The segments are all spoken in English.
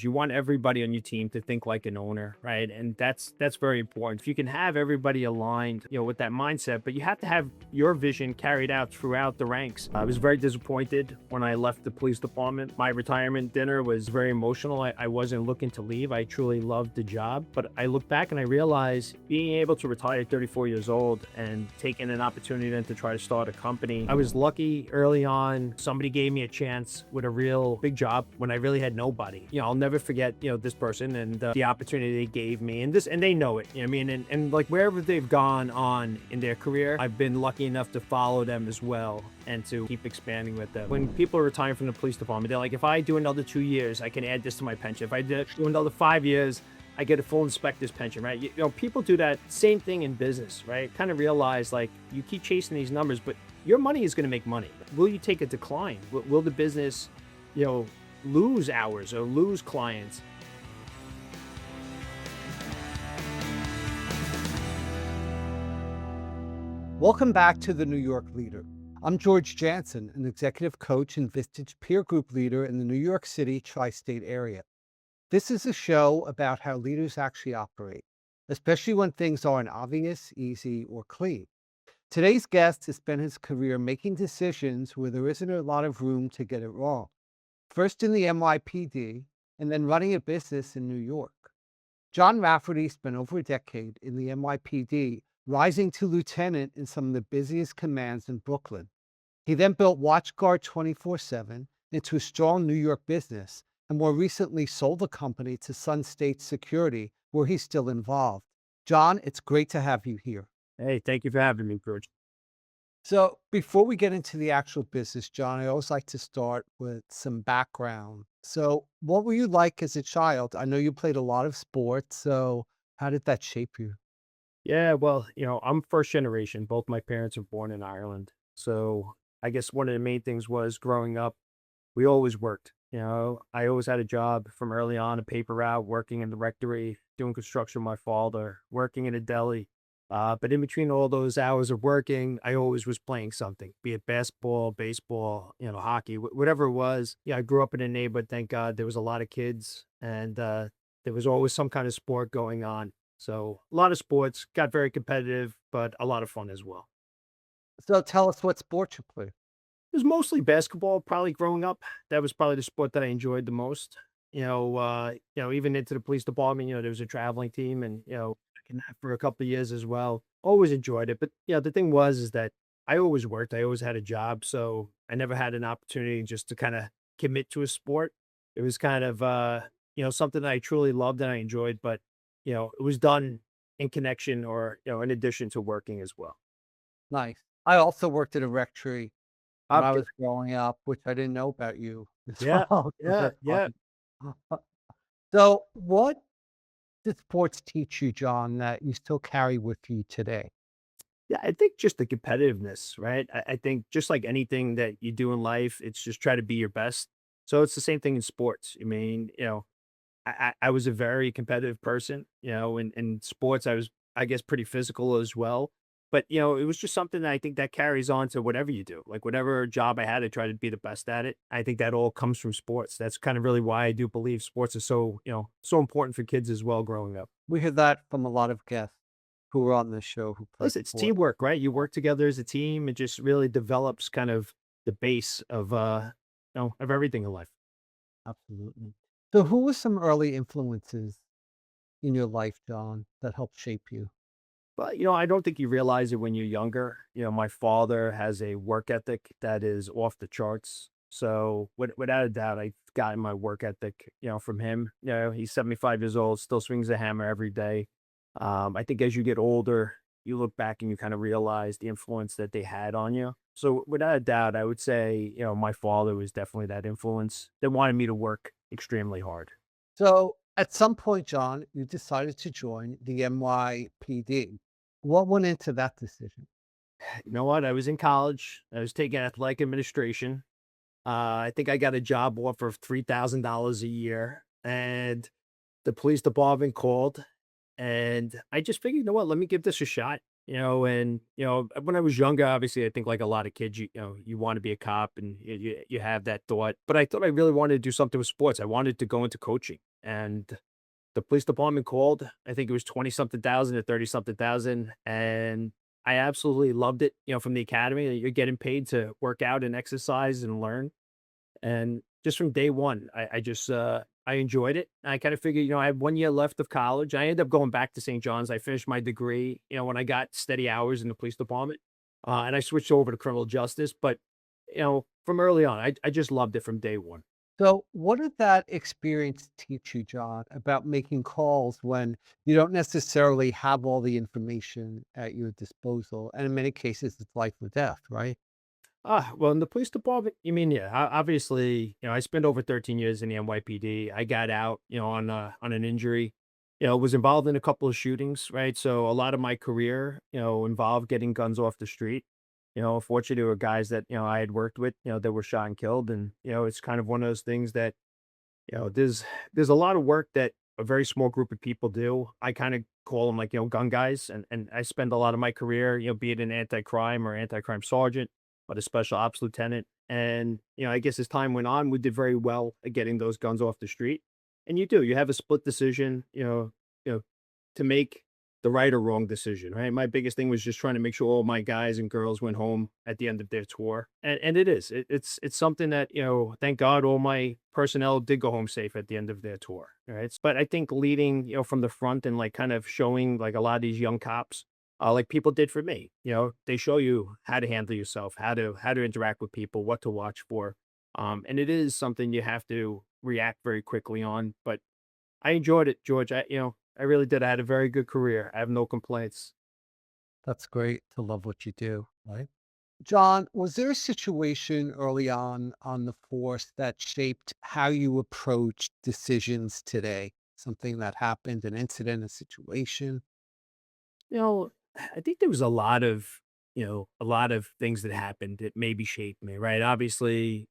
You want everybody on your team to think like an owner, right? And that's very important. If you can have everybody aligned, with that mindset, but you have to have your vision carried out throughout the ranks. I was very disappointed when I left the police department. My retirement dinner was very emotional. I wasn't looking to leave. I truly loved the job, but I look back and I realize being able to retire at 34 years old and taking an opportunity then to try to start a company. I was lucky early on. Somebody gave me a chance with a real big job when I really had nobody. I'll never forget, this person and the opportunity they gave me, and they know it. You know what I mean? And like wherever they've gone on in their career, I've been lucky enough to follow them as well and to keep expanding with them. When people are retiring from the police department, they're like, if I do another 2 years, I can add this to my pension. If I do another 5 years, I get a full inspector's pension, right? People do that same thing in business, right? Kind of realize like you keep chasing these numbers, but your money is going to make money. Will you take a decline? Will the business, lose hours or lose clients? Welcome back to the New York Leader. I'm George Janson, an executive coach and Vistage peer group leader in the New York City tri-state area. This is a show about how leaders actually operate, especially when things aren't obvious, easy, or clean. Today's guest has spent his career making decisions where there isn't a lot of room to get it wrong. First in the NYPD, and then running a business in New York. John Rafferty spent over a decade in the NYPD, rising to lieutenant in some of the busiest commands in Brooklyn. He then built WatchGuard 24/7 into a strong New York business, and more recently sold the company to Sunstates Security, where he's still involved. John, it's great to have you here. Hey, thank you for having me, George. So before we get into the actual business, John, I always like to start with some background. So what were you like as a child? I know you played a lot of sports, so how did that shape you? Yeah, well, I'm first generation. Both my parents were born in Ireland. So I guess one of the main things was growing up, we always worked. I always had a job from early on, a paper route, working in the rectory, doing construction with my father, working in a deli. But in between all those hours of working, I always was playing something, be it basketball, baseball, hockey, whatever it was. Yeah, I grew up in a neighborhood. Thank God there was a lot of kids, and there was always some kind of sport going on. So a lot of sports, got very competitive, but a lot of fun as well. So tell us what sport you play. It was mostly basketball, probably growing up. That was probably the sport that I enjoyed the most. Even into the police department, there was a traveling team and, in that for a couple of years as well. Always enjoyed it. But the thing was is that I always worked. I always had a job. So I never had an opportunity just to kind of commit to a sport. It was kind of something that I truly loved and I enjoyed, but it was done in connection or, in addition to working as well. Nice. I also worked at a rectory when I Okay. was growing up, which I didn't know about you as Yeah. well. So Yeah. that's Yeah. fun. So what did sports teach you, John, that you still carry with you today? Yeah, I think just the competitiveness, right? I think just like anything that you do in life, it's just try to be your best. So it's the same thing in sports. I mean, I was a very competitive person, in sports, I was, I guess, pretty physical as well. But, it was just something that I think that carries on to whatever you do. Like whatever job I had, I try to be the best at it. I think that all comes from sports. That's kind of really why I do believe sports is so, so important for kids as well growing up. We hear that from a lot of guests who were on this show who played Listen, it's sports. teamwork, right? You work together as a team. It just really develops kind of the base of of everything in life. Absolutely. So who were some early influences in your life, John, that helped shape you? But I don't think you realize it when you're younger. My father has a work ethic that is off the charts. So without a doubt, I've gotten my work ethic, from him. He's 75 years old, still swings a hammer every day. I think as you get older, you look back and you kind of realize the influence that they had on you. So without a doubt, I would say, my father was definitely that influence that wanted me to work extremely hard. So at some point, John, you decided to join the NYPD. What went into that decision? You know what? I was in college. I was taking athletic administration. I think I got a job offer of $3,000 a year, and the police department called, and I just figured, let me give this a shot. And when I was younger, obviously, I think like a lot of kids, you want to be a cop, and you have that thought. But I thought I really wanted to do something with sports. I wanted to go into coaching. and the police department called. I think it was 20 something thousand to 30 something thousand. And I absolutely loved it, from the academy. You're getting paid to work out and exercise and learn. And just from day one, I enjoyed it. I kind of figured, I had 1 year left of college. I ended up going back to St. John's. I finished my degree, when I got steady hours in the police department. And I switched over to criminal justice. But, from early on, I just loved it from day one. So, what did that experience teach you, John, about making calls when you don't necessarily have all the information at your disposal? And in many cases, it's life or death, right? Well, in the police department, you mean, yeah, obviously, I spent over 13 years in the NYPD. I got out, on an injury, was involved in a couple of shootings, right? So a lot of my career, involved getting guns off the street. Fortunately, there were guys that, I had worked with, that were shot and killed. And, it's kind of one of those things that, there's a lot of work that a very small group of people do. I kind of call them like, gun guys. And I spend a lot of my career, be it an anti-crime or anti-crime sergeant, but a special ops lieutenant. And, I guess as time went on, we did very well at getting those guns off the street. And you have a split decision, to make the right or wrong decision, right? My biggest thing was just trying to make sure all my guys and girls went home at the end of their tour. And it is. It's something that, thank God all my personnel did go home safe at the end of their tour. Right. But I think leading, from the front and like kind of showing like a lot of these young cops, like people did for me, they show you how to handle yourself, how to interact with people, what to watch for. And it is something you have to react very quickly on. But I enjoyed it, George. I really did. I had a very good career. I have no complaints. That's great to love what you do, right? John, was there a situation early on the force that shaped how you approach decisions today? Something that happened, an incident, a situation? I think there was a lot of things that happened that maybe shaped me, right? Obviously,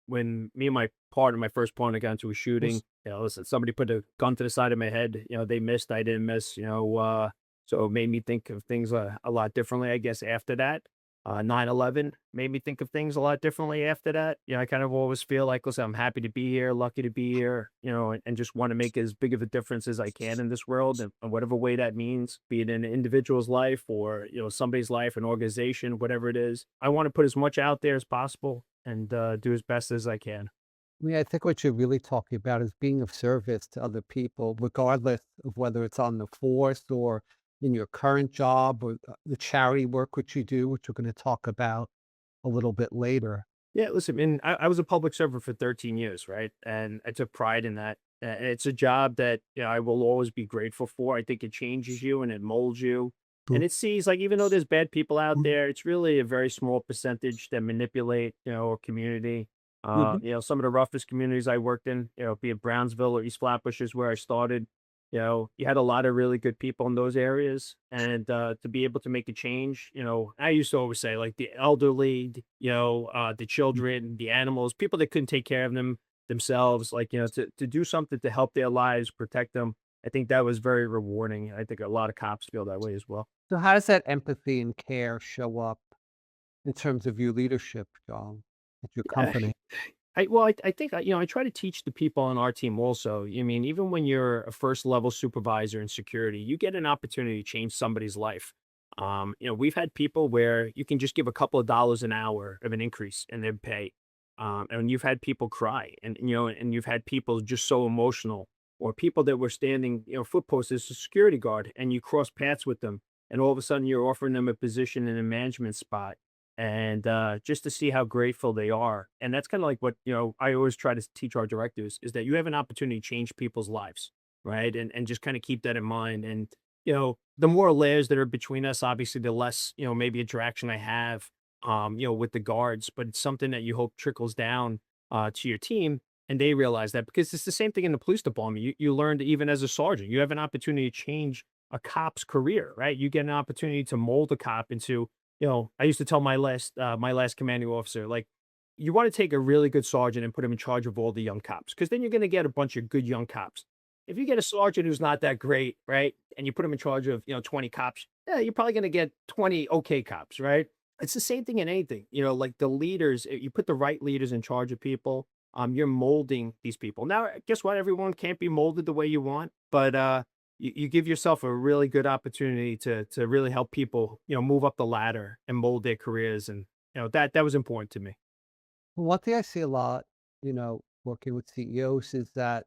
when me and my first partner got into a shooting, Was listen, somebody put a gun to the side of my head, they missed, I didn't miss, so it made me think of things a lot differently, I guess, after that. 9/11 made me think of things a lot differently after that. I kind of always feel like, listen, I'm happy to be here, lucky to be here, and just want to make as big of a difference as I can in this world, and whatever way that means, be it in an individual's life or, somebody's life, an organization, whatever it is. I want to put as much out there as possible and do as best as I can. I think what you're really talking about is being of service to other people, regardless of whether it's on the force or in your current job or the charity work which you do, which we're going to talk about a little bit later. Yeah, listen, I was a public servant for 13 years, right? And I took pride in that. And it's a job that, I will always be grateful for. I think it changes you and it molds you. And it sees, like, even though there's bad people out there, it's really a very small percentage that manipulate, a community. Mhm. Some of the roughest communities I worked in, be it Brownsville or East Flatbush is where I started. You had a lot of really good people in those areas, and to be able to make a change, I used to always say, like, the elderly, the children, the animals, people that couldn't take care of themselves, like, to do something to help their lives, protect them. I think that was very rewarding. I think a lot of cops feel that way as well. So how does that empathy and care show up in terms of your leadership, John, at your Yeah. company? I think I try to teach the people on our team also. I mean, even when you're a first level supervisor in security, you get an opportunity to change somebody's life. We've had people where you can just give a couple of dollars an hour of an increase in their pay. And you've had people cry, and you've had people just so emotional, or people that were standing, foot posts as a security guard, and you cross paths with them, and all of a sudden you're offering them a position in a management spot, and just to see how grateful they are. And that's kind of like what, I always try to teach our directors is that you have an opportunity to change people's lives, right? And just kind of keep that in mind. And, the more layers that are between us, obviously, the less, maybe interaction I have, with the guards, but it's something that you hope trickles down to your team. And they realize that, because it's the same thing in the police department. You learned, even as a sergeant, you have an opportunity to change a cop's career, right? You get an opportunity to mold a cop into, I used to tell my last commanding officer, like, you want to take a really good sergeant and put him in charge of all the young cops, because then you're going to get a bunch of good young cops. If you get a sergeant who's not that great, right, and you put him in charge of, 20 cops, yeah, you're probably going to get 20 okay cops, right? It's the same thing in anything, like the leaders. You put the right leaders in charge of people, you're molding these people. Now, guess what? Everyone can't be molded the way you want, but you give yourself a really good opportunity to really help people, move up the ladder and mold their careers, and that was important to me. One thing I see a lot, working with CEOs is that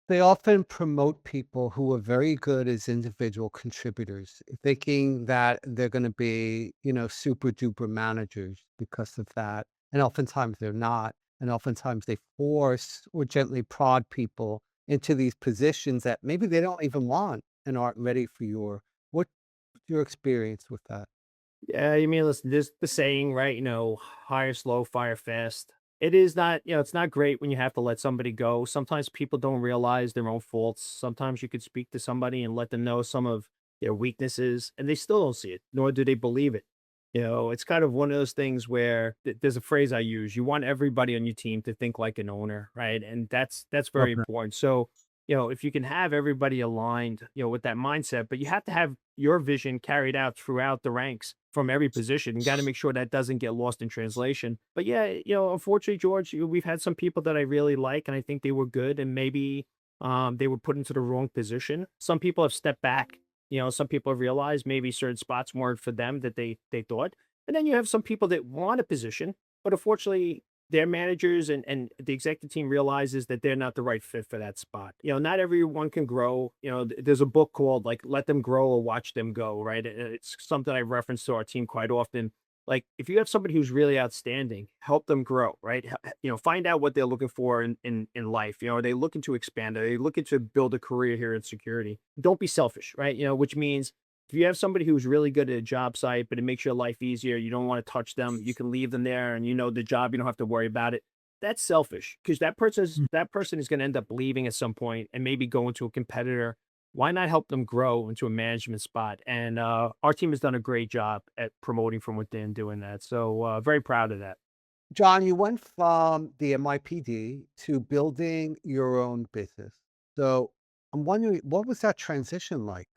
they often promote people who are very good as individual contributors, thinking that they're going to be, super duper managers because of that. And oftentimes they're not. And oftentimes they force or gently prod people into these positions that maybe they don't even want and aren't ready for what's your experience with that? Yeah, you mean, listen, there's the saying, right? Hire slow, fire fast. It is not, it's not great when you have to let somebody go. Sometimes people don't realize their own faults. Sometimes you could speak to somebody and let them know some of their weaknesses, and they still don't see it, nor do they believe it. It's kind of one of those things where there's a phrase I use: you want everybody on your team to think like an owner, right? And that's very Okay. important. So, if you can have everybody aligned, with that mindset, but you have to have your vision carried out throughout the ranks from every position. You got to make sure that doesn't get lost in translation. But yeah, unfortunately, George, we've had some people that I really like, and I think they were good, and maybe they were put into the wrong position. Some people have stepped back. Some people have realized maybe certain spots weren't for them that they thought. And then you have some people that want a position, but unfortunately, their managers and the executive team realizes that they're not the right fit for that spot. Not everyone can grow. There's a book called like Let Them Grow or Watch Them Go, right? It's something I reference to our team quite often. Like if you have somebody who's really outstanding, help them grow, right? Find out what they're looking for in life. Are they looking to expand? Are they looking to build a career here in security? Don't be selfish, right? Which means if you have somebody who's really good at a job site, but it makes your life easier, you don't want to touch them, you can leave them there, and the job, you don't have to worry about it. That's selfish because that person is going to end up leaving at some point and maybe going to a competitor. Why not help them grow into a management spot? And our team has done a great job at promoting from within, doing that. So very proud of that. John, you went from the NYPD to building your own business. So I'm wondering, what was that transition like?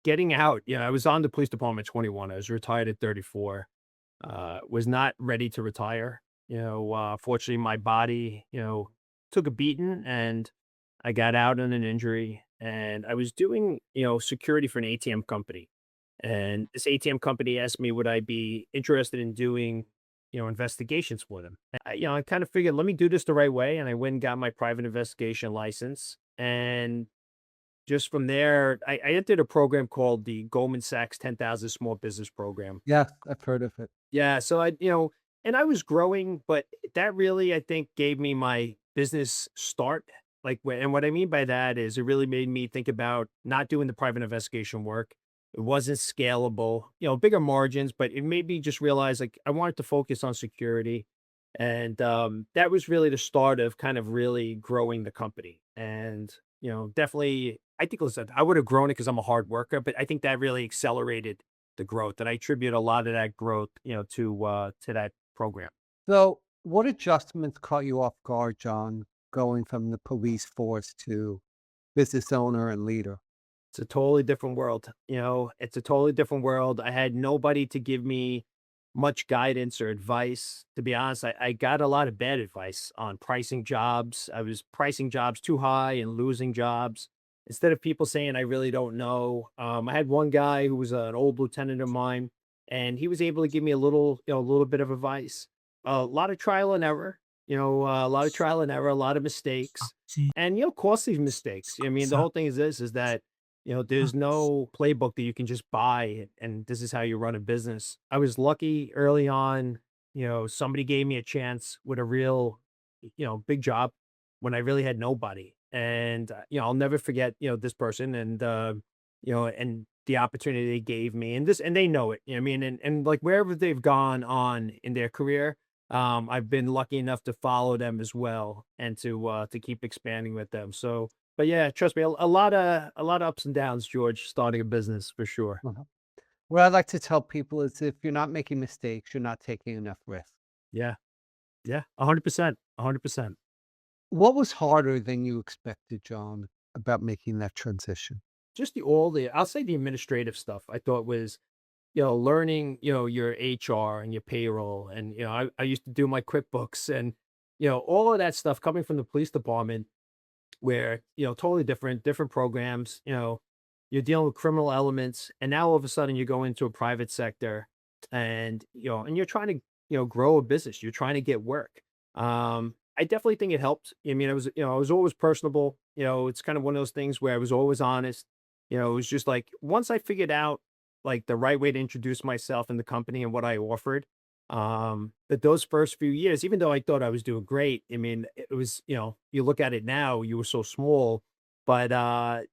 Getting out, I was on the police department at 21. I was retired at 34. Was not ready to retire. Fortunately, my body, took a beating, and I got out on an injury. And I was doing, security for an ATM company. And this ATM company asked me, would I be interested in doing, investigations for them? I kind of figured, let me do this the right way. And I went and got my private investigation license. And just from there, I entered a program called the Goldman Sachs 10,000 Small Business Program. Yes, I've heard of it. Yeah, so and I was growing, but that really, I think, gave me my business start. Like, and what I mean by that is it really made me think about not doing the private investigation work. It wasn't scalable, bigger margins, but it made me just realize like I wanted to focus on security. And that was really the start of kind of really growing the company. And, definitely, I think, listen, I would have grown it because I'm a hard worker, but I think that really accelerated the growth, and I attribute a lot of that growth, to that program. So, what adjustments caught you off guard, John, going from the police force to business owner and leader? It's a totally different world. It's a totally different world. I had nobody to give me much guidance or advice. To be honest, I got a lot of bad advice on pricing jobs. I was pricing jobs too high and losing jobs. Instead of people saying, I really don't know. I had one guy who was an old lieutenant of mine, and he was able to give me a little bit of advice. A lot of trial and error, a lot of trial and error, a lot of mistakes, and, costly mistakes. I mean, the whole thing is this, is that there's no playbook that you can just buy and this is how you run a business. I was lucky early on, somebody gave me a chance with a real, big job when I really had nobody. And, I'll never forget, this person and the opportunity they gave me and they know it. You know what I mean? And like wherever they've gone on in their career, I've been lucky enough to follow them as well and to keep expanding with them. So but yeah, trust me, a lot of ups and downs, George, starting a business for sure. Uh-huh. What I like to tell people is if you're not making mistakes, you're not taking enough risk. Yeah, yeah, 100%, 100%. What was harder than you expected, John, about making that transition? Just I'll say the administrative stuff I thought was, learning, your HR and your payroll. And, I used to do my QuickBooks and, all of that stuff coming from the police department where, totally different programs, you're dealing with criminal elements, and now all of a sudden you go into a private sector and, and you're trying to, grow a business. You're trying to get work. I definitely think it helped. I mean, I was always personable. It's kind of one of those things where I was always honest. It was just like once I figured out like the right way to introduce myself in the company and what I offered, but those first few years, even though I thought I was doing great, I mean, it was, you look at it now, you were so small, but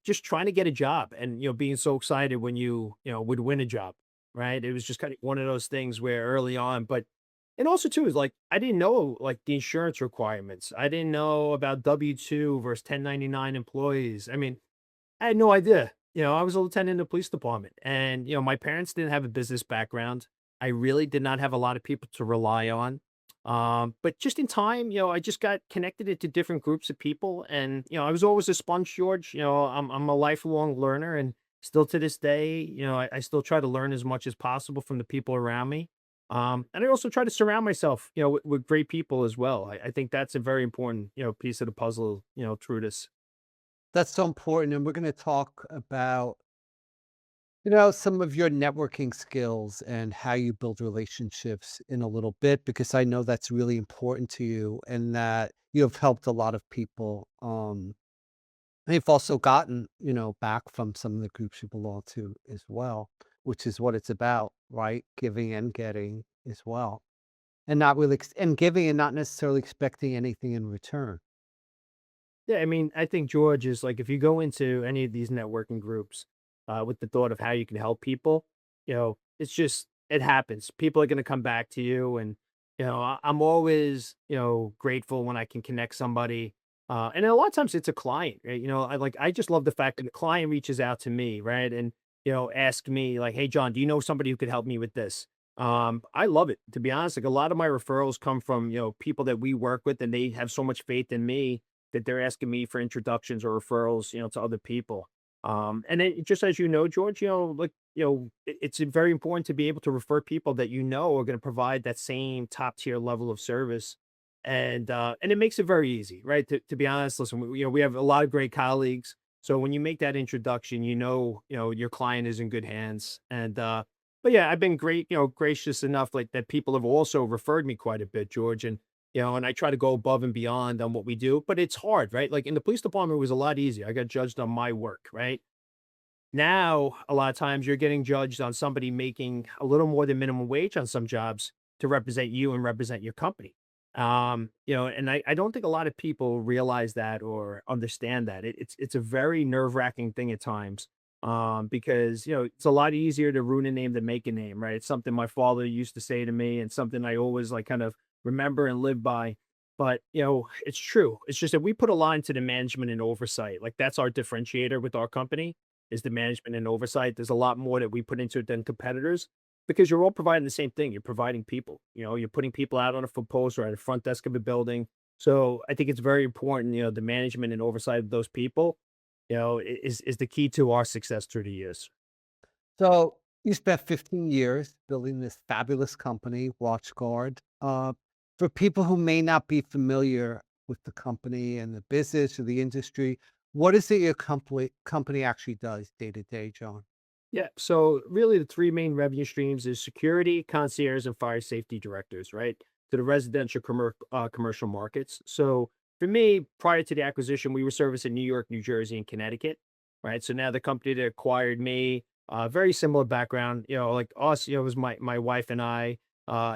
just trying to get a job and, being so excited when would win a job, right? It was just kind of one of those things where early on, but and also too is like I didn't know like the insurance requirements. I didn't know about W-2 versus 1099 employees. I mean, I had no idea. I was a lieutenant in the police department and, my parents didn't have a business background. I really did not have a lot of people to rely on. But just in time, I just got connected into different groups of people and, I was always a sponge, George. I'm a lifelong learner and still to this day, I still try to learn as much as possible from the people around me. And I also try to surround myself, with great people as well. I think that's a very important, piece of the puzzle, through this. That's so important. And we're going to talk about, some of your networking skills and how you build relationships in a little bit, because I know that's really important to you and that you have helped a lot of people. And you've also gotten, back from some of the groups you belong to as well, which is what it's about, right? Giving and getting as well. And not really, and giving and not necessarily expecting anything in return. Yeah, I mean, I think George is like if you go into any of these networking groups with the thought of how you can help people, it's just it happens. People are going to come back to you, and I'm always grateful when I can connect somebody. And a lot of times it's a client, right? I just love the fact that the client reaches out to me, right, and ask me like, "Hey, John, do you know somebody who could help me with this?" I love it to be honest. Like a lot of my referrals come from people that we work with, and they have so much faith in me that they're asking me for introductions or referrals, to other people. And then just as you know, George, like, it's very important to be able to refer people that are going to provide that same top tier level of service. And it makes it very easy, right? To be honest, listen, we have a lot of great colleagues. So when you make that introduction, your client is in good hands. But yeah, I've been great, gracious enough like that people have also referred me quite a bit, George. And I try to go above and beyond on what we do, but it's hard, right? Like in the police department, it was a lot easier. I got judged on my work, right? Now, a lot of times you're getting judged on somebody making a little more than minimum wage on some jobs to represent you and represent your company. And I don't think a lot of people realize that or understand that. It's a very nerve-wracking thing at times. Because it's a lot easier to ruin a name than make a name, right? It's something my father used to say to me and something I always like kind of remember and live by. But it's true. It's just that we put a lot into the management and oversight. Like that's our differentiator with our company is the management and oversight. There's a lot more that we put into it than competitors because you're all providing the same thing. You're providing people. You're putting people out on a foot post or at a front desk of a building. So I think it's very important, the management and oversight of those people, is the key to our success through the years. So you spent 15 years building this fabulous company, WatchGuard. For people who may not be familiar with the company and the business or the industry, what is it your company actually does day to day, John? Yeah. So really the three main revenue streams is security, concierge, and fire safety directors, right? To the residential commercial markets. So for me, prior to the acquisition, we were servicing New York, New Jersey, and Connecticut, right? So now the company that acquired me, very similar background, like us, it was my wife and I.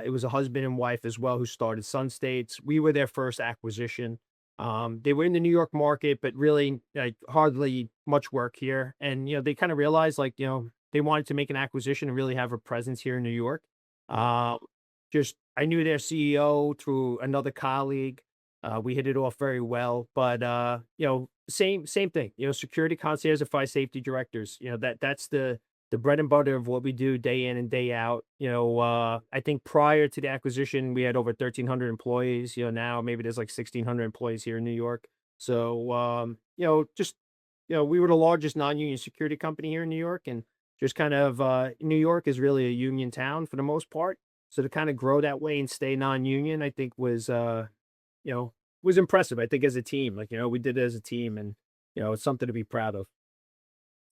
It was a husband and wife as well who started Sunstates. We were their first acquisition. They were in the New York market, but really like hardly much work here. And they kind of realized like, they wanted to make an acquisition and really have a presence here in New York. Um, just I knew their CEO through another colleague. We hit it off very well, but same thing. Security concierge and fire safety directors. That's the bread and butter of what we do day in and day out. I think prior to the acquisition, we had over 1,300 employees. Now maybe there's like 1,600 employees here in New York. So, just, we were the largest non-union security company here in New York. And just kind of, New York is really a union town for the most part. So to kind of grow that way and stay non-union, I think was, was impressive. I think as a team, like, we did it as a team, and it's something to be proud of.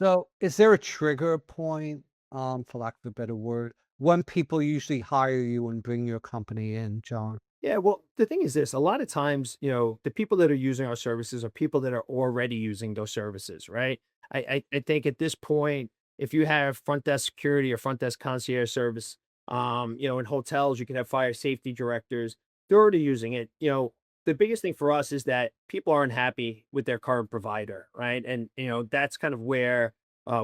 So, is there a trigger point, for lack of a better word, when people usually hire you and bring your company in, John? Yeah, well, the thing is this, a lot of times, the people that are using our services are people that are already using those services, right? I think at this point, if you have front desk security or front desk concierge service, in hotels, you can have fire safety directors. They're already using it. The biggest thing for us is that people aren't happy with their current provider, right? And that's kind of where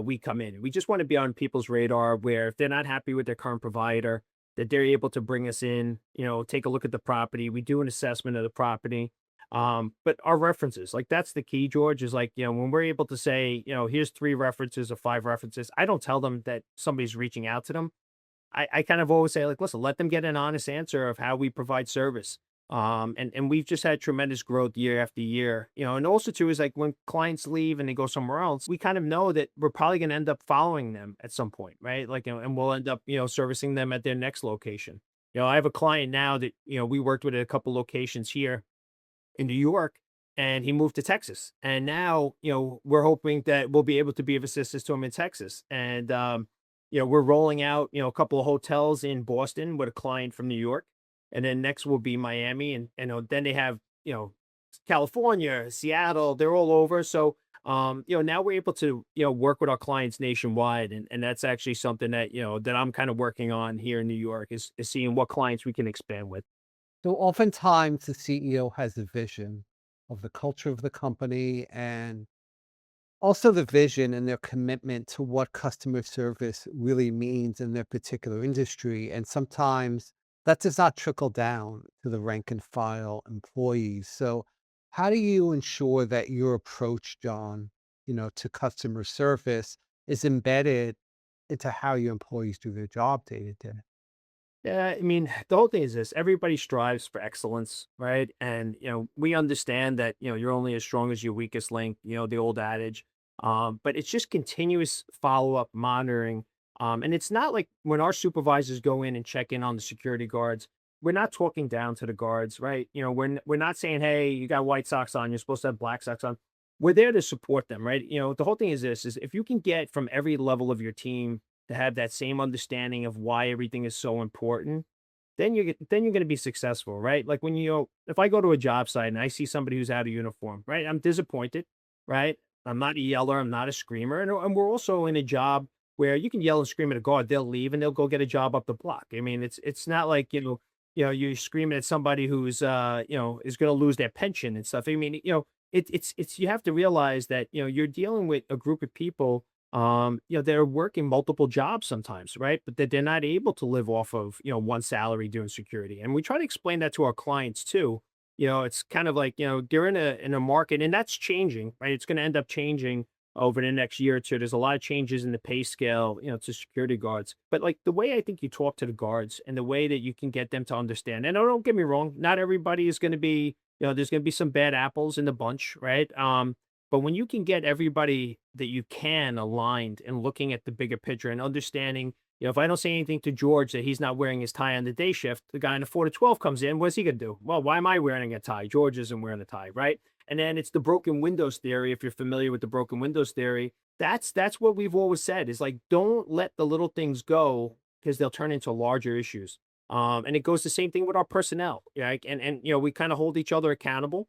we come in. We just want to be on people's radar where if they're not happy with their current provider, that they're able to bring us in, take a look at the property. We do an assessment of the property. But our references, like that's the key, George, is like, when we're able to say, here's 3 references or 5 references, I don't tell them that somebody's reaching out to them. I kind of always say, like, listen, let them get an honest answer of how we provide service. And we've just had tremendous growth year after year, and also too is like when clients leave and they go somewhere else, we kind of know that we're probably going to end up following them at some point, right? Like, and we'll end up, servicing them at their next location. I have a client now that, we worked with at a couple locations here in New York, and he moved to Texas. And now, we're hoping that we'll be able to be of assistance to him in Texas. And, we're rolling out, a couple of hotels in Boston with a client from New York. And then next will be Miami. And then they have, California, Seattle, they're all over. So, now we're able to, work with our clients nationwide. And that's actually something that, that I'm kind of working on here in New York is seeing what clients we can expand with. So, oftentimes the CEO has a vision of the culture of the company and also the vision and their commitment to what customer service really means in their particular industry. And sometimes that does not trickle down to the rank and file employees. So, how do you ensure that your approach, John, to customer service is embedded into how your employees do their job day to day? Yeah, I mean, the whole thing is this, everybody strives for excellence, right? And, we understand that, you're only as strong as your weakest link, the old adage. But it's just continuous follow-up monitoring. And it's not like when our supervisors go in and check in on the security guards, we're not talking down to the guards, right? We're not saying, hey, you got white socks on, you're supposed to have black socks on. We're there to support them, right? The whole thing is this is if you can get from every level of your team to have that same understanding of why everything is so important, then you're going to be successful, right? Like when if I go to a job site and I see somebody who's out of uniform, right? I'm disappointed, right? I'm not a yeller, I'm not a screamer, and we're also in a job where you can yell and scream at a guard, they'll leave and they'll go get a job up the block. I mean, it's not like you're screaming at somebody who's is going to lose their pension and stuff. I mean, it's you have to realize that you're dealing with a group of people they're working multiple jobs sometimes, right? But that they're not able to live off of, one salary doing security. And we try to explain that to our clients too. It's kind of like, they're in a market and that's changing, right? It's going to end up changing over the next year or two. There's a lot of changes in the pay scale, to security guards. But like the way I think you talk to the guards and the way that you can get them to understand, and don't get me wrong, not everybody is going to be, there's going to be some bad apples in the bunch, right? But when you can get everybody that you can aligned and looking at the bigger picture and understanding, if I don't say anything to George that he's not wearing his tie on the day shift, the guy in the 4 to 12 comes in, what's he going to do? Well, why am I wearing a tie? George isn't wearing a tie, right? And then it's the broken windows theory. If you're familiar with the broken windows theory, that's what we've always said is like, don't let the little things go because they'll turn into larger issues. And it goes the same thing with our personnel, right? And we kind of hold each other accountable.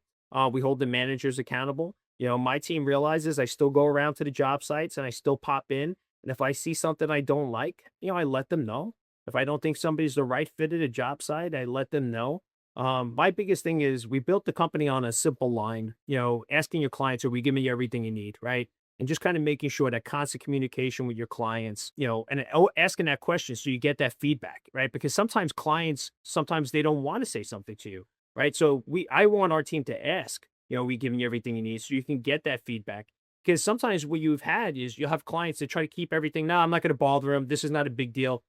We hold the managers accountable. My team realizes I still go around to the job sites and I still pop in. And if I see something I don't like, I let them know. If I don't think somebody's the right fit at a job site, I let them know. My biggest thing is we built the company on a simple line, asking your clients, are we giving you everything you need, right? And just kind of making sure that constant communication with your clients, and asking that question so you get that feedback, right? Because sometimes clients, sometimes they don't want to say something to you, right? So I want our team to ask, we giving you everything you need so you can get that feedback. Because sometimes what you've had is you'll have clients that try to keep everything. No, I'm not going to bother them. This is not a big deal.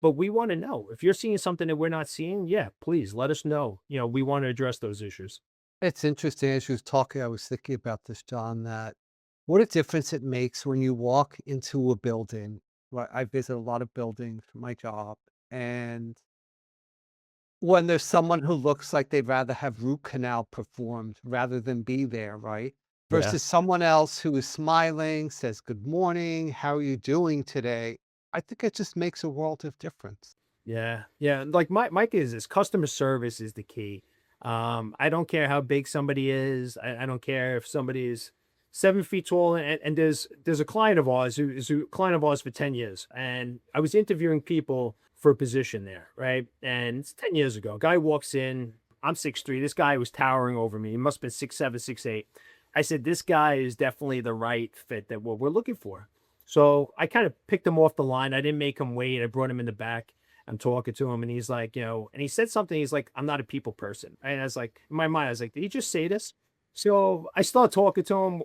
But we want to know if you're seeing something that we're not seeing. Yeah, please let us know. We want to address those issues. It's interesting as you was talking, I was thinking about this, John, that what a difference it makes when you walk into a building. Right, I visit a lot of buildings for my job, and when there's someone who looks like they'd rather have root canal performed rather than be there, right? Yeah. Versus someone else who is smiling, says, "Good morning, how are you doing today?" I think it just makes a world of difference. Yeah, yeah. Like my thing is this: customer service is the key. I don't care how big somebody is. I don't care if somebody is 7 feet tall. And there's a client of ours who is a client of ours for 10 years, and I was interviewing people for a position there, right? And it's 10 years ago. A guy walks in. I'm 6'3". This guy was towering over me. He must have been 6'7", 6'8". I said, this guy is definitely the right fit that what we're looking for. So I kind of picked him off the line. I didn't make him wait. I brought him in the back. I'm talking to him and he's like, and he said something. He's like, I'm not a people person. And I was like, in my mind, I was like, did he just say this? So I start talking to him.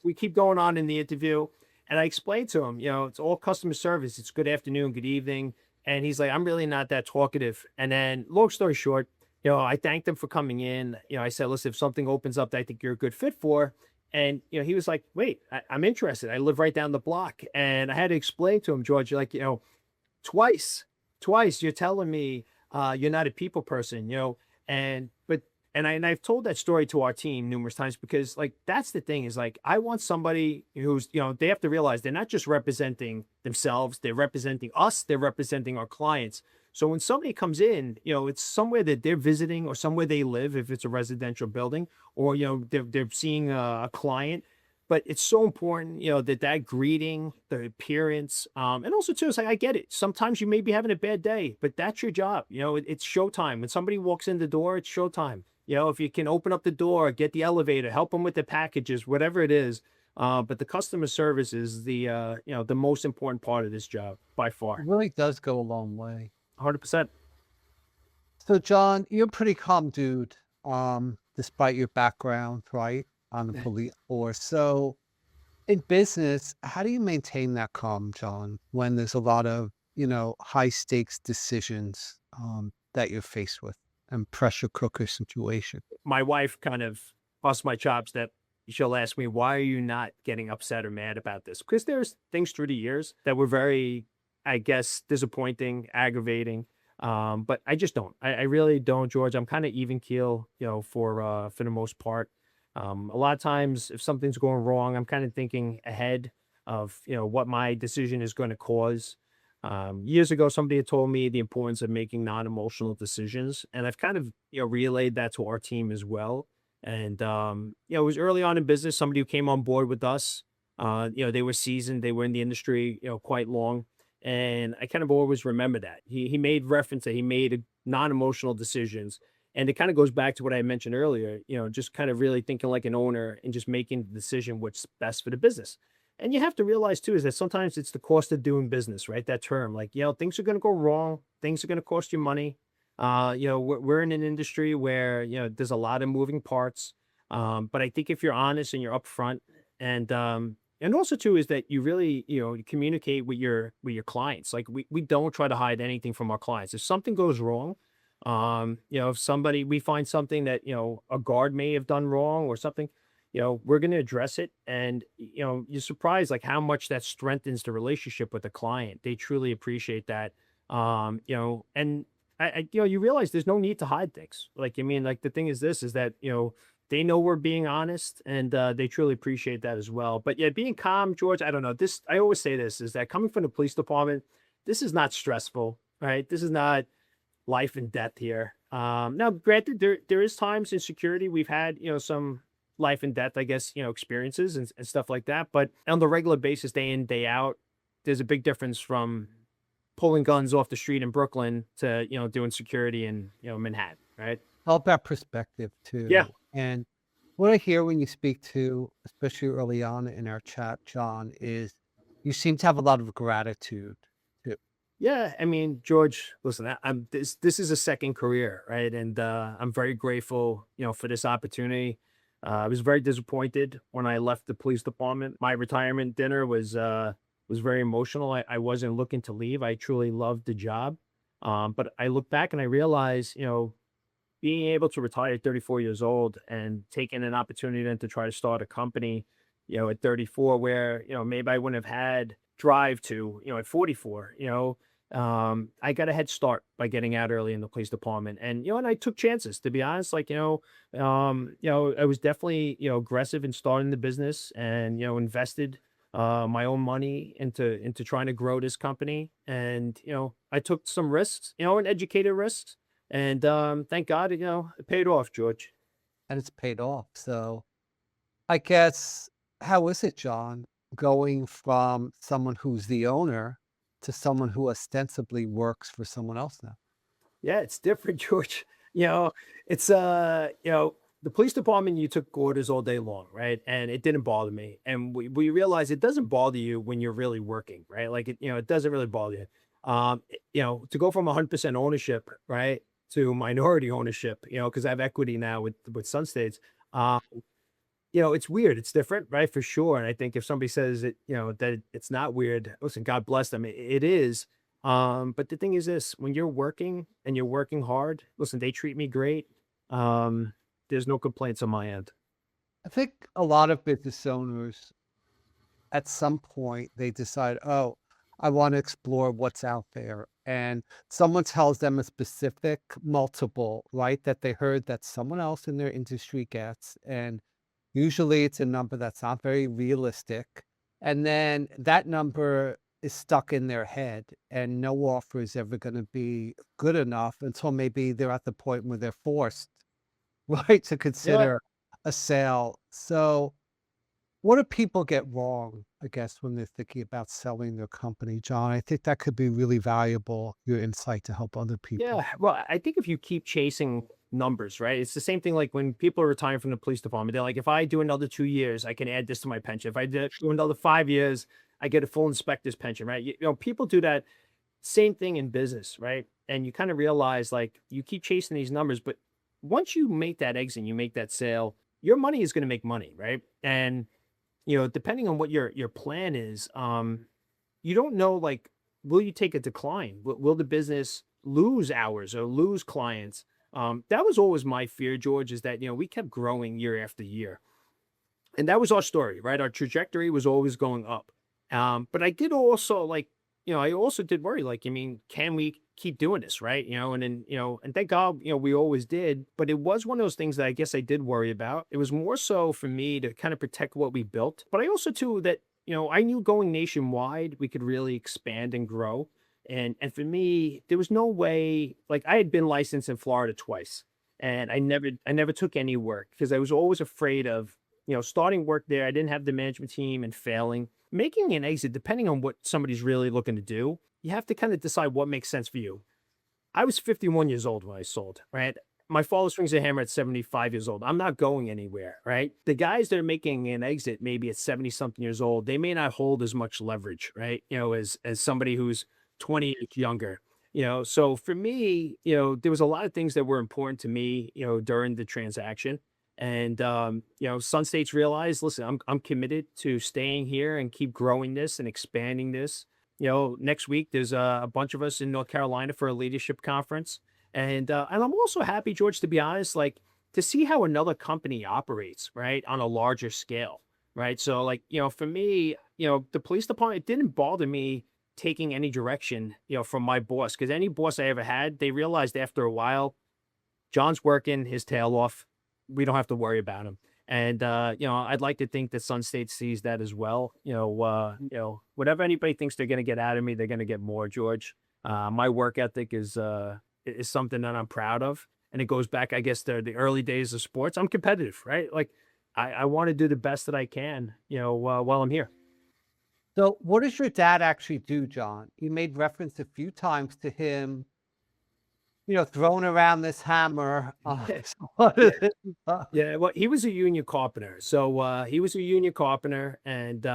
We keep going on in the interview. And I explained to him, it's all customer service. It's good afternoon, good evening. And he's like, I'm really not that talkative. And then, long story short, I thanked him for coming in. I said, listen, if something opens up that I think you're a good fit for. And, he was like, wait, I'm interested. I live right down the block. And I had to explain to him, George, like, twice twice you're telling me you're not a people person, and I've told that story to our team numerous times because like that's the thing is like I want somebody who's they have to realize they're not just representing themselves, they're representing us, they're representing our clients. So when somebody comes in, it's somewhere that they're visiting or somewhere they live if it's a residential building, or they're seeing a client. But it's so important, that greeting, the appearance, and also too, it's like I get it. Sometimes you may be having a bad day, but that's your job. It's showtime. When somebody walks in the door, it's showtime. If you can open up the door, get the elevator, help them with the packages, whatever it is. But the customer service is the most important part of this job by It far. really does go a long way. 100%. So, John, you're a pretty calm dude, despite your background, right, on the police force. So, in business, how do you maintain that calm, John, when there's a lot of, high stakes decisions that you're faced with and pressure cooker situation? My wife kind of busts my chops that she'll ask me, why are you not getting upset or mad about this? Because there's things through the years that were very, I guess, disappointing, aggravating. But I just don't. I really don't, George. I'm kind of even keel, for the most part. A lot of times if something's going wrong, I'm kind of thinking ahead of, what my decision is going to cause. Years ago, somebody had told me the importance of making non-emotional decisions, and I've kind of relayed that to our team as well. And it was early on in business. Somebody who came on board with us, they were seasoned, they were in the industry, quite long, and I kind of always remember that he made reference that he made non-emotional decisions, and it kind of goes back to what I mentioned earlier. Just kind of really thinking like an owner and just making the decision what's best for the business. And you have to realize too is that sometimes it's the cost of doing business, right? That term, like, things are going to go wrong. Things are going to cost you money. We're in an industry where, there's a lot of moving parts. But I think if you're honest and you're upfront and also too is that you really, you communicate with your clients. Like we don't try to hide anything from our clients. If something goes wrong, if somebody, we find something that, a guard may have done wrong or something, we're going to address it. And, you're surprised like how much that strengthens the relationship with the client. They truly appreciate that. And you realize there's no need to hide things. Like, I mean, like the thing is this is that, they know we're being honest and they truly appreciate that as well. But yeah, being calm, George, I don't know. I always say this is that coming from the police department, this is not stressful, right? This is not life and death here. Now, granted, there is times in security we've had some life and death, I guess, experiences and stuff like that. But on the regular basis, day in day out, there's a big difference from pulling guns off the street in Brooklyn to doing security in Manhattan, right? All about perspective Yeah, too. And what I hear when you speak to, especially early on in our chat, John, is you seem to have a lot of gratitude too. yeah. I mean, George, listen, I'm this is a second career, right? And I'm very grateful, for this opportunity. I was very disappointed when I left the police department. My retirement dinner was very emotional. I wasn't looking to leave. I truly loved the job. But I look back and I realize, being able to retire at 34 years old and taking an opportunity then to try to start a company, at 34, where, maybe I wouldn't have had drive to, at 44, I got a head start by getting out early in the police department. And, and I took chances, to be honest. Like, I was definitely, aggressive in starting the business and, invested my own money into trying to grow this company. And, I took some risks, and educated risks. And thank God, it paid off, George. And it's paid off. So I guess, how is it, John, going from someone who's the owner to someone who ostensibly works for someone else now? Yeah, it's different, George. You know, it's the police department, you took orders all day long, right? And it didn't bother me. And we realized it doesn't bother you when you're really working, right? Like it doesn't really bother you. To go from 100% ownership, right, to minority ownership, because I have equity now with Sunstates. Um, it's weird. It's different, right? For sure. And I think if somebody says it, that it's not weird, listen, God bless them. It is. But the thing is this, when you're working and you're working hard, listen, they treat me great. Um, there's no complaints on my end. I think a lot of business owners, at some point, they decide, oh, I want to explore what's out there. And someone tells them a specific multiple, right, that they heard that someone else in their industry gets. And usually it's a number that's not very realistic. And then that number is stuck in their head, and no offer is ever going to be good enough until maybe they're at the point where they're forced, right, to Yeah. consider a sale. So, what do people get wrong, I guess, when they're thinking about selling their company, John? I think that could be really valuable, your insight to help other people. Yeah. Well, I think if you keep chasing numbers, right? It's the same thing like when people are retiring from the police department. They're like, if I do another 2 years, I can add this to my pension. If I do another 5 years, I get a full inspector's pension, right? People do that same thing in business, right? And you kind of realize like you keep chasing these numbers, but once you make that exit, you make that sale, your money is going to make money, right? And depending on what your plan is, you don't know like will you take a decline? Will the business lose hours or lose clients? That was always my fear, George, is that we kept growing year after year. And that was our story, right? Our trajectory was always going up. But I did also like, I also did worry, like, I mean, can we keep doing this, right? And then, and thank God, we always did. But it was one of those things that I guess I did worry about. It was more so for me to kind of protect what we built. But I also too that, I knew going nationwide, we could really expand and grow. And for me, there was no way, like I had been licensed in Florida twice. And I never took any work because I was always afraid of starting work there. I didn't have the management team and failing. Making an exit, depending on what somebody's really looking to do, you have to kind of decide what makes sense for you. I was 51 years old when I sold, right? My father swings a hammer at 75 years old. I'm not going anywhere, right? The guys that are making an exit maybe at 70 something years old, they may not hold as much leverage, right? As somebody who's 20 years younger. So for me, there was a lot of things that were important to me, during the transaction. And Sun States realized, listen, I'm committed to staying here and keep growing this and expanding this. Next week there's a bunch of us in North Carolina for a leadership conference, and I'm also happy, George, to be honest, like to see how another company operates, right, on a larger scale, right. So, like for me, the police department, it didn't bother me taking any direction, from my boss, because any boss I ever had, they realized after a while, John's working his tail off. We don't have to worry about him. And I'd like to think that Sun State sees that as well. Whatever anybody thinks they're going to get out of me, they're going to get more, George. My work ethic is something that I'm proud of, and it goes back, I guess, to the early days of sports. I'm competitive, right? Like I want to do the best that I can, while I'm here. So, what does your dad actually do, John? You made reference a few times to him, throwing around this hammer. So what Yeah. is it? Yeah, well, he was a union carpenter. So he was a union carpenter, and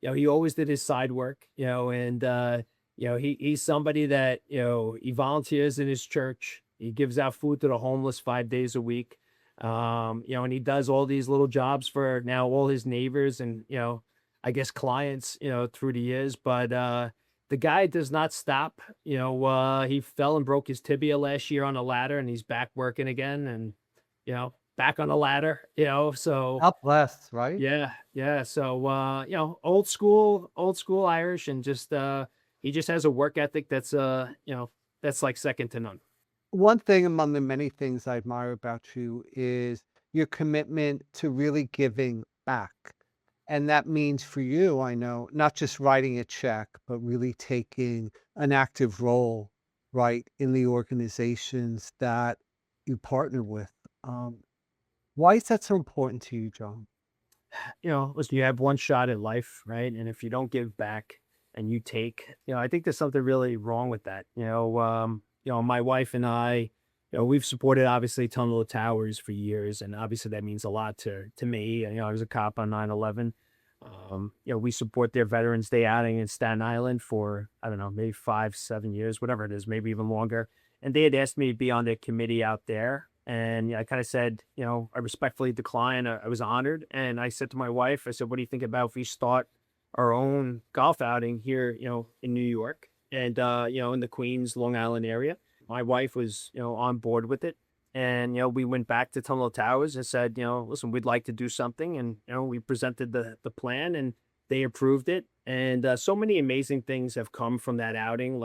he always did his side work, and he's somebody that, he volunteers in his church. He gives out food to the homeless 5 days a week. And he does all these little jobs for now all his neighbors and, I guess clients, through the years. But the guy does not stop. He fell and broke his tibia last year on a ladder, and he's back working again. And back on the ladder, so God bless, right? yeah, yeah. So, old school Irish and just, he just has a work ethic that's that's like second to none. One thing among the many things I admire about you is your commitment to really giving back. And that means for you, I know, not just writing a check, but really taking an active role, right, in the organizations that you partner with. Um, why is that so important to you, John? Listen, you have one shot at life, right? And if you don't give back and you take, I think there's something really wrong with that. My wife and I, we've supported obviously Tunnel of Towers for years, and obviously that means a lot to me. I was a cop on 9/11. We support their Veterans Day outing in Staten Island for, I don't know, maybe 5, 7 years, whatever it is, maybe even longer. And they had asked me to be on their committee out there. And I kind of said, I respectfully declined. I was honored. And I said to my wife, I said, what do you think about if we start our own golf outing here, in New York and, in the Queens, Long Island area? My wife was, on board with it. And, we went back to Tunnel Towers and said, listen, we'd like to do something. And, we presented the plan and they approved it. And so many amazing things have come from that outing.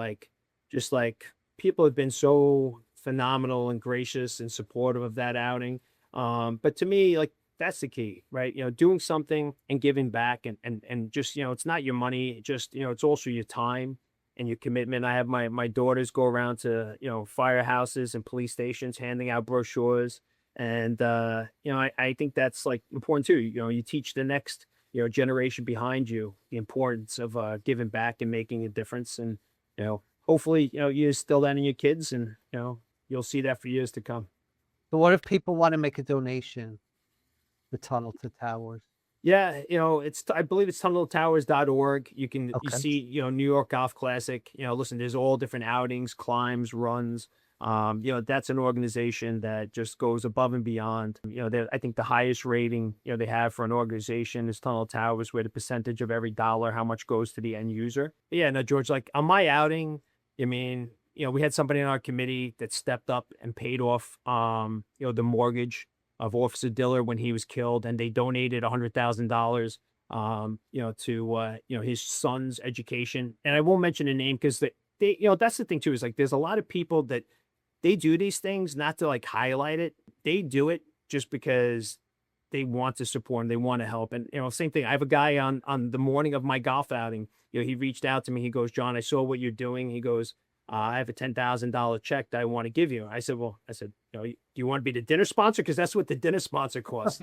Just like people have been so phenomenal and gracious and supportive of that outing. But to me, like, that's the key, right? Doing something and giving back and just, it's not your money, just, it's also your time and your commitment. I have my daughters go around to, firehouses and police stations handing out brochures. And, I think that's like important too. You teach the next, generation behind you the importance of giving back and making a difference. And, hopefully, you instill that in your kids and, you'll see that for years to come. So what if people want to make a donation to Tunnel to Towers? Yeah, I believe it's tunneltowers.org. You Okay. see, New York Golf Classic. Listen, there's all different outings, climbs, runs. That's an organization that just goes above and beyond. I think the highest rating, they have for an organization is Tunnel Towers, where the percentage of every dollar, how much goes to the end user. But yeah, no, George, like on my outing, I mean, we had somebody in our committee that stepped up and paid off, the mortgage of Officer Diller when he was killed, and they donated $100,000, to his son's education. And I won't mention a name because that's the thing too, is like there's a lot of people that they do these things not to like highlight it. They do it just because they want to support and they want to help. And same thing. I have a guy on the morning of my golf outing. He reached out to me. He goes, John, I saw what you're doing. He goes, I have a $10,000 check that I want to give you. I said, do you want to be the dinner sponsor? Because that's what the dinner sponsor costs.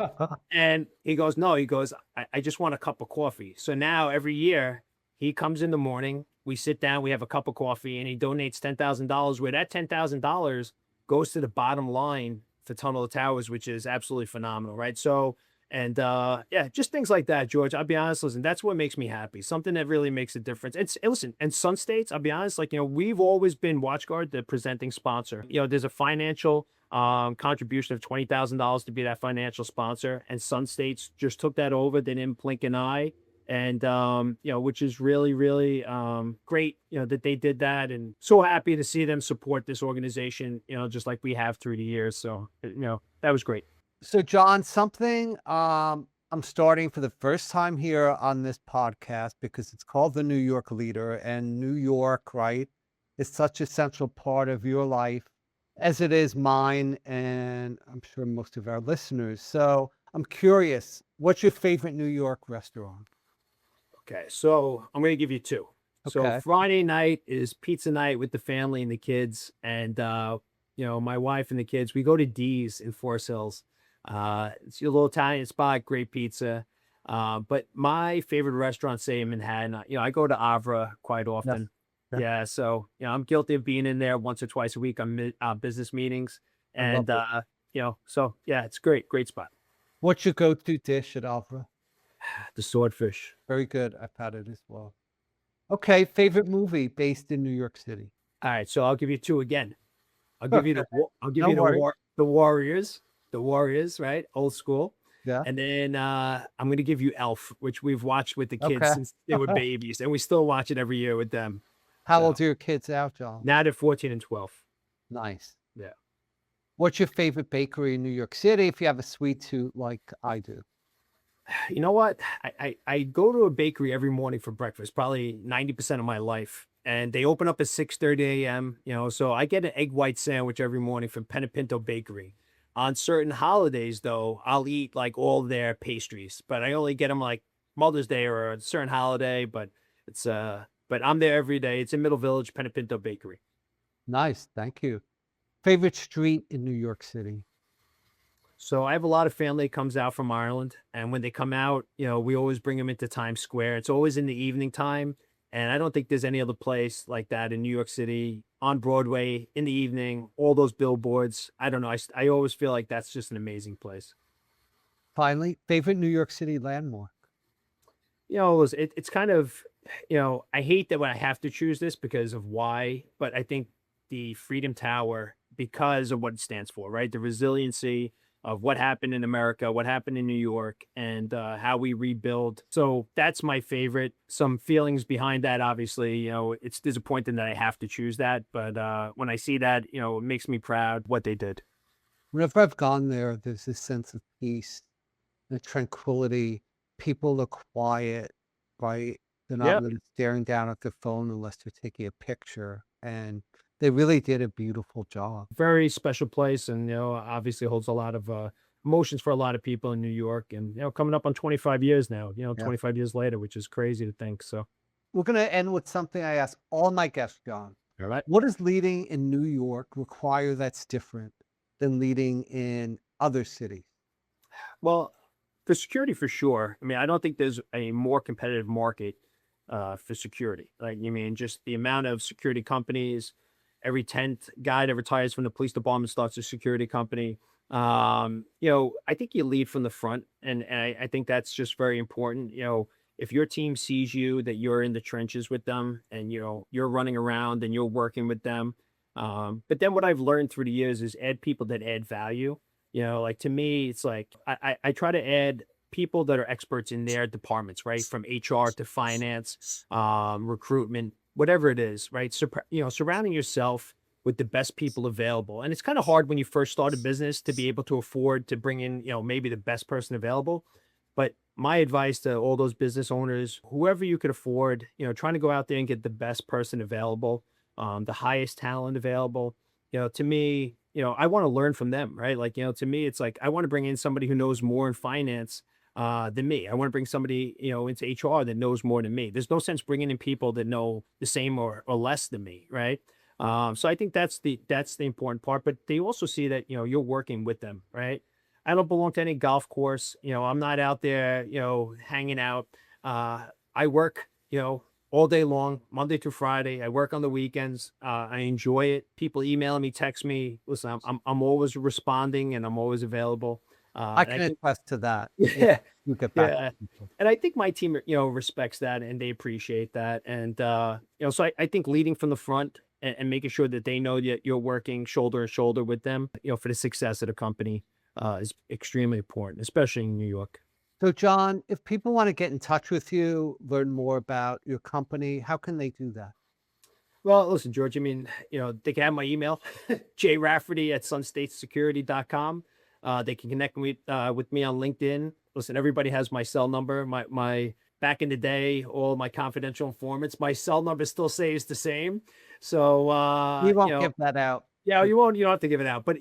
And he goes, no, he goes, I just want a cup of coffee. So now every year he comes in the morning, we sit down, we have a cup of coffee, and he donates $10,000, where that $10,000 goes to the bottom line for Tunnel of Towers, which is absolutely phenomenal. Right. So, and yeah, just things like that, George. I'll be honest, listen, that's what makes me happy. Something that really makes a difference. Listen, and Sunstates, I'll be honest, like, we've always been WatchGuard, the presenting sponsor. There's a financial contribution of $20,000 to be that financial sponsor. And Sunstates just took that over. They didn't blink an eye. And, which is really, really great, that they did that, and so happy to see them support this organization, just like we have through the years. So, that was great. So, John, something I'm starting for the first time here on this podcast because it's called The New York Leader, and New York, right, is such a central part of your life as it is mine, and I'm sure most of our listeners. So, I'm curious, what's your favorite New York restaurant? Okay, so I'm going to give you two. So Okay. Friday night is pizza night with the family and the kids, and my wife and the kids. We go to D's in Forest Hills. It's a little Italian spot, great pizza. But my favorite restaurant, say in Manhattan, I go to Avra quite Yes. often. Yeah, Yeah, so I'm guilty of being in there once or twice a week on business meetings, I love and it. so yeah, it's great, great spot. What's your go-to dish at Alfra? The swordfish. Very good. I've had it as well. Okay, favorite movie based in New York City? All right, so I'll give you two again. Okay, I'll give no you worries. the Warriors, right? Old school. Yeah, And then I'm going to give you Elf, which we've watched with the kids okay. since they were babies, and we still watch it every year with them. How So old are your kids out, John? now they're 14 and 12. Nice. Yeah. What's your favorite bakery in New York City if you have a sweet tooth like I do? You know what? I go to a bakery every morning for breakfast, probably 90% of my life. and they open up at 6:30 a.m. So I get an egg white sandwich every morning from Pinto Bakery. On certain holidays, though, I'll eat like all their pastries, but I only get them like Mother's Day or a certain holiday. But I'm there every day. It's in Middle Village, Pinto Bakery. Nice. Thank you. Favorite street in New York City? So I have a lot of family that comes out from Ireland, and when they come out, we always bring them into Times Square. It's always in the evening time, and I don't think there's any other place like that in New York City on Broadway in the evening. All those billboards. I don't know. I always feel like that's just an amazing place. Finally, favorite New York City landmark? It's kind of, I hate that when I have to choose this because of why, but I think the Freedom Tower, because of what it stands for, right? The resiliency of what happened in America, what happened in New York, and how we rebuild. So that's my favorite. Some feelings behind that, obviously, it's disappointing that I have to choose that. But when I see that, it makes me proud what they did. Whenever I've gone there, there's this sense of peace and tranquility. People are quiet, right? They're not Yeah. really staring down at their phone unless they're taking a picture. And they really did a beautiful job. Very special place, and obviously holds a lot of emotions for a lot of people in New York, and coming up on 25 years now, Yeah. 25 years later, which is crazy to think. So We're going to end with something I ask all my guests, John. all right. What does leading in New York require that's different than leading in other cities? Well, for security, for sure. I mean, I don't think there's a more competitive market for security. Like, you mean just the amount of security companies, every 10th guy that retires from the police department starts a security company. I think you lead from the front, and I think that's just very important. If your team sees you, that you're in the trenches with them, and you're running around and you're working with them. But then what I've learned through the years is add people that add value. Like, to me, it's like I try to add people that are experts in their departments, right? From HR to finance, recruitment, whatever it is, right? So, surrounding yourself with the best people available. And it's kind of hard when you first start a business to be able to afford to bring in, maybe the best person available. But my advice to all those business owners, whoever you could afford, trying to go out there and get the best person available, the highest talent available. To me, I want to learn from them, right? Like, to me, it's like I want to bring in somebody who knows more in finance than me. I want to bring somebody, into HR that knows more than me. There's no sense bringing in people that know the same or less than me, right? So I think that's the important part. But they also see that you're working with them, right? I don't belong to any golf course. I'm not out there, hanging out. I work, all day long, Monday through Friday. I work on the weekends. I enjoy it. People email me, text me. Listen, I'm always responding and I'm always available. I And I can think, attest to that. yeah, You get back yeah. to people. And I think my team, respects that and they appreciate that. And, so I think leading from the front and making sure that they know that you're working shoulder to shoulder with them, for the success of the company is extremely important, especially in New York. So, John, if people want to get in touch with you, learn more about your company, how can they do that? Well, listen, George, I mean, they can have my email, jrafferty@sunstatessecurity.com. They can connect with me on LinkedIn. Listen, everybody has my cell number. My back in the day, all my confidential informants, my cell number still stays the same. So, We won't give that out. yeah, you don't have to give it out, but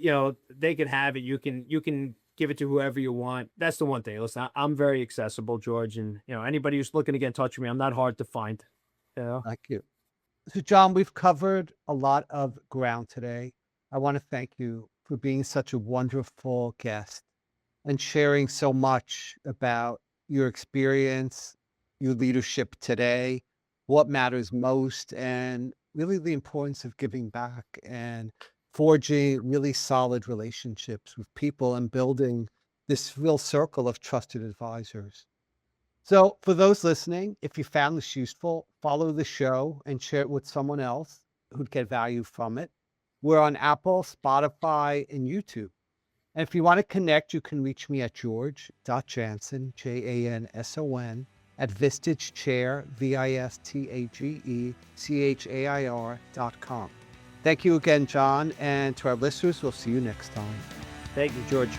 they can have it. You can give it to whoever you want. That's the one thing. Listen, I'm very accessible, George, and anybody who's looking to get in touch with me, I'm not hard to find. Thank you. So, John, we've covered a lot of ground today. I want to thank you for being such a wonderful guest and sharing so much about your experience, your leadership today, what matters most, and really the importance of giving back and forging really solid relationships with people and building this real circle of trusted advisors. So, for those listening, if you found this useful, follow the show and share it with someone else who'd get value from it. We're on Apple, Spotify, and YouTube. And if you want to connect, you can reach me at george.janson, Janson, at vistagechair, VISTAGECHAIR.com. Thank you again, John. And to our listeners, we'll see you next time. Thank you, George.